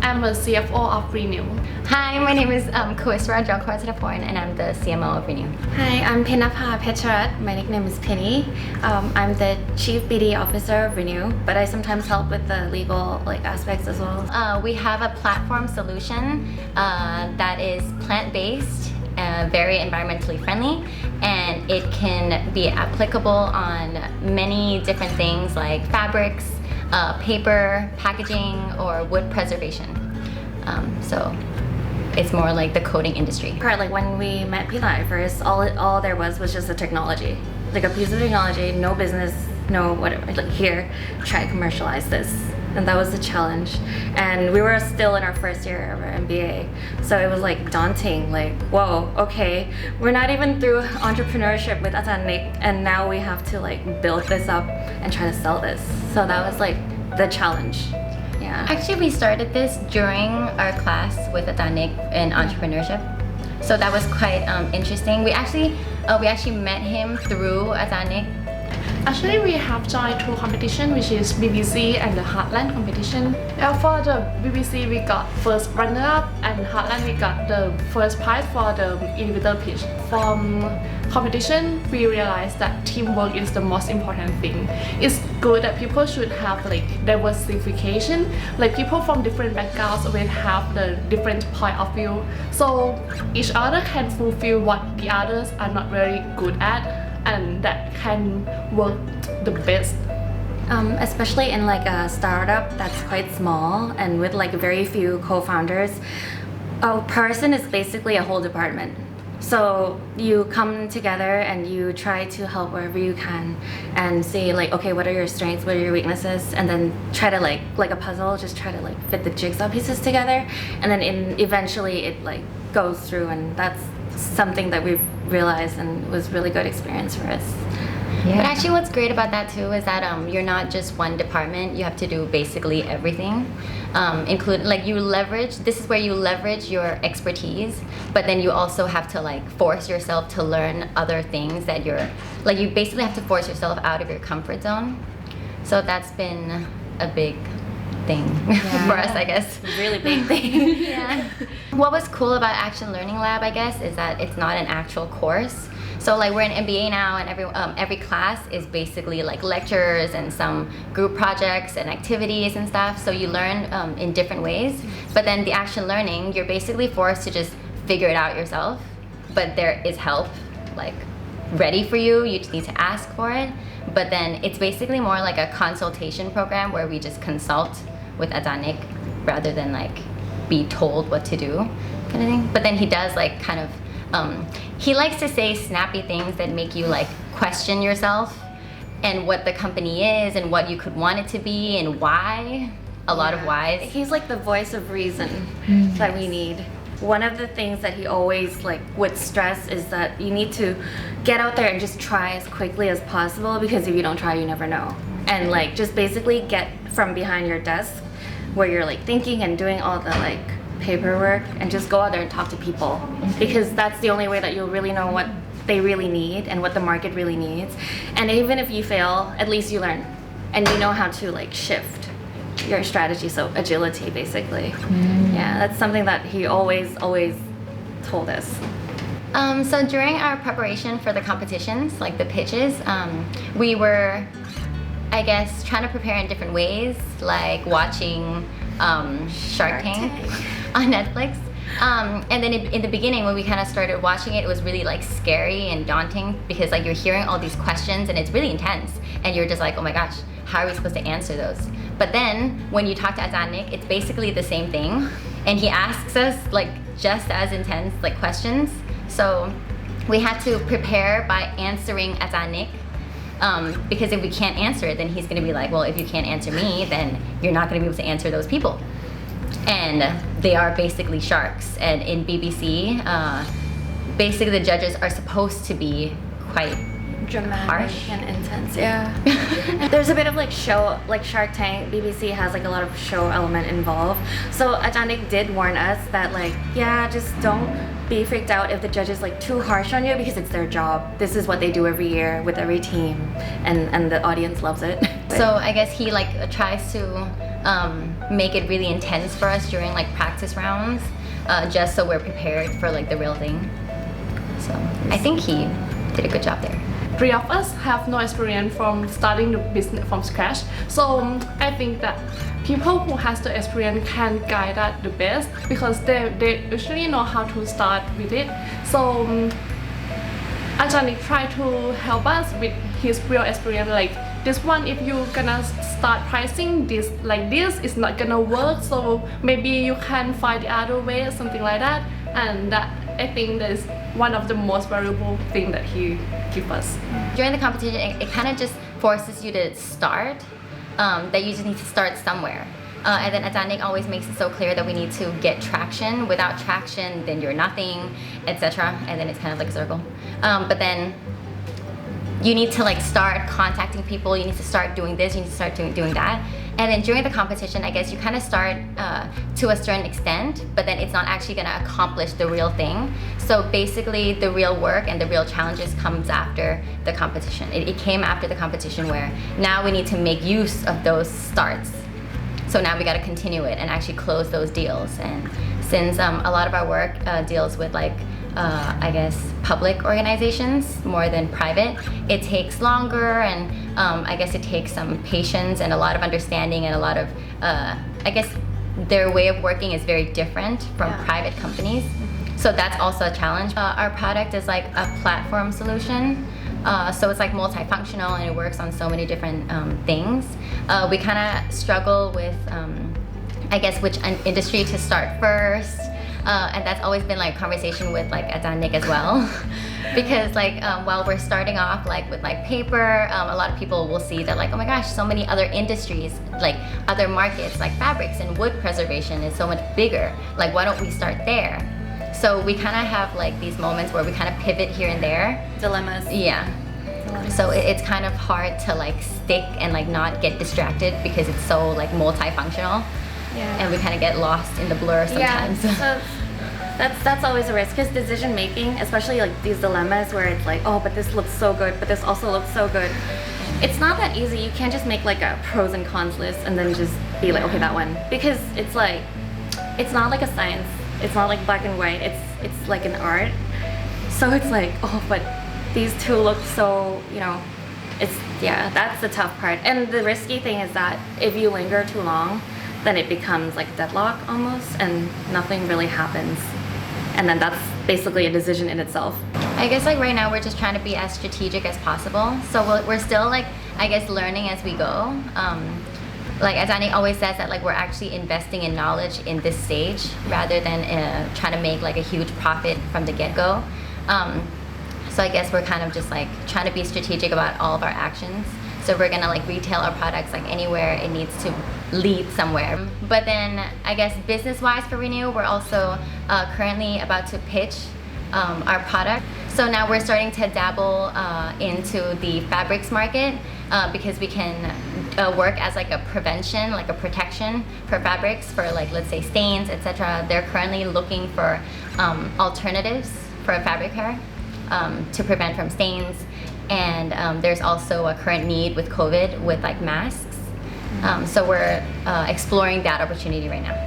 I'm a CFO of Renew. Hi, my name is Kuisra Jalkar-Tadaporn, and I'm the CMO of Renew. Hi, I'm Pinapa Pecharat. My nickname is Pinny. I'm the Chief BD Officer of Renew, but I sometimes help with the legal aspects as well. We have a platform solution that is plant-based, very environmentally friendly, and it can be applicable on many different things like fabrics, paper, packaging, or wood preservation. So it's more like the coating industry. Like when we met Pila at first, all there was just a technology. Like a piece of technology, no business, no whatever. Like here, try to commercialize this. And that was the challenge. And we were still in our first year of our MBA. So it was like daunting, like, whoa, okay, we're not even through entrepreneurship with Atanik, and now we have to like build this up and try to sell this. So that was like the challenge. Yeah. Actually, we started this during our class with Atanik in entrepreneurship. So that was quite interesting. We actually met him through Atanik. Actually, we have joined two competition, which is BBC and the Heartland competition. For the BBC, we got first runner-up, and Heartland we got the first prize for the individual pitch. From competition, we realized that teamwork is the most important thing. It's good that people should have like diversification, like people from different backgrounds will have the different point of view, so each other can fulfill what the others are not very good at, and that can work the best. Especially in like a startup that's quite small and with like very few co-founders, a person is basically a whole department. So you come together and you try to help wherever you can and say like, okay, what are your strengths, what are your weaknesses, and then try to like a puzzle, just try to like fit the jigsaw pieces together, and then eventually it like goes through, and that's something that we've realized and was really good experience for us. Yeah. But actually what's great about that too is that you're not just one department, you have to do basically everything. This is where you leverage your expertise, but then you also have to like force yourself to learn other things that you basically have to force yourself out of your comfort zone. So that's been a big thing for us, I guess. Really big thing. Yeah. What was cool about Action Learning Lab, I guess, is that it's not an actual course. So like we're in MBA now, and every class is basically like lectures and some group projects and activities and stuff. So you learn in different ways. But then the action learning, you're basically forced to just figure it out yourself. But there is help like ready for you. You just need to ask for it. But then it's basically more like a consultation program where we just consult with Atanik rather than like be told what to do kind of thing. But then he does like kind of he likes to say snappy things that make you like question yourself and what the company is and what you could want it to be and why. A lot of whys. He's like the voice of reason that we need. One of the things that he always like would stress is that you need to get out there and just try as quickly as possible, because if you don't try, you never know. And like just basically get from behind your desk where you're like thinking and doing all the like paperwork, and just go out there and talk to people, because that's the only way that you'll really know what they really need and what the market really needs. And even if you fail, at least you learn and you know how to like shift your strategy. So agility, basically. Yeah, that's something that he always told us. So during our preparation for the competitions, like the pitches, we were, I guess, trying to prepare in different ways, like watching Shark Tank on Netflix. And then in the beginning, when we kind of started watching it, it was really like scary and daunting, because like you're hearing all these questions and it's really intense, and you're just like, oh my gosh, how are we supposed to answer those? But then when you talk to Atanik, it's basically the same thing, and he asks us like just as intense like questions. So we had to prepare by answering Atanik, because if we can't answer it, then he's going to be like, well, if you can't answer me, then you're not going to be able to answer those people. And they are basically sharks. And in BBC, basically the judges are supposed to be quite dramatic harsh. and intense. Yeah. And there's a bit of like show, like Shark Tank. BBC has like a lot of show element involved. So Ajanik did warn us that like, yeah, just don't be freaked out if the judge is like too harsh on you because it's their job. This is what they do every year with every team, and the audience loves it. So I guess he like tries to make it really intense for us during like practice rounds, just so we're prepared for like the real thing. So I think he did a good job there. 3 of us have no experience from starting the business from scratch, so I think that people who has the experience can guide us the best because they usually know how to start with it. So Ajanik try to help us with his real experience, like this one, if you gonna start pricing this like this, it's not gonna work, so maybe you can find the other way, something like that. And that, I think that is one of the most valuable thing that he give us. During the competition, it kind of just forces you to start, that you just need to start somewhere. And then Ajanik always makes it so clear that we need to get traction. Without traction, then you're nothing, etc. And then it's kind of like a circle. But then you need to like start contacting people, you need to start doing this, you need to start doing that. And then during the competition, I guess you kind of start to a certain extent, but then it's not actually going to accomplish the real thing. So basically the real work and the real challenges comes after the competition. It came after the competition where now we need to make use of those starts. So now we got to continue it and actually close those deals. And since a lot of our work deals with like I guess public organizations more than private, it takes longer, and I guess it takes some patience and a lot of understanding and a lot of I guess their way of working is very different from private companies. So that's also a challenge. Our product is like a platform solution. So it's like multifunctional and it works on so many different things. We kind of struggle with I guess which industry to start first. And that's always been like conversation with like Ajanik as well. Because like while we're starting off like with like paper, a lot of people will see that like, oh my gosh, so many other industries, like other markets like fabrics and wood preservation is so much bigger. Like why don't we start there? So we kind of have like these moments where we kind of pivot here and there. Dilemmas. Yeah. So it's kind of hard to like stick and like not get distracted because it's so like multifunctional. Yeah. And we kind of get lost in the blur sometimes. Yeah, so that's always a risk because decision making, especially like these dilemmas where it's like, oh, but this looks so good, but this also looks so good. It's not that easy. You can't just make like a pros and cons list and then just be like, okay, that one, because it's like, it's not like a science. It's not like black and white. It's like an art. So it's like, oh, but these two look so, you know, that's the tough part. And the risky thing is that if you linger too long, then it becomes like deadlock almost and nothing really happens. And then that's basically a decision in itself. I guess like right now we're just trying to be as strategic as possible. So we're still like, I guess, learning as we go. Like Ajanik always says that like we're actually investing in knowledge in this stage rather than trying to make like a huge profit from the get-go. So I guess we're kind of just like trying to be strategic about all of our actions. So we're gonna like retail our products like anywhere it needs to lead somewhere. But then I guess business-wise for Renew, we're also currently about to pitch our product. So now we're starting to dabble into the fabrics market because we can work as like a prevention, like a protection for fabrics for like, let's say stains, etc. They're currently looking for alternatives for fabric care to prevent from stains. And there's also a current need with COVID with like masks. So we're exploring that opportunity right now.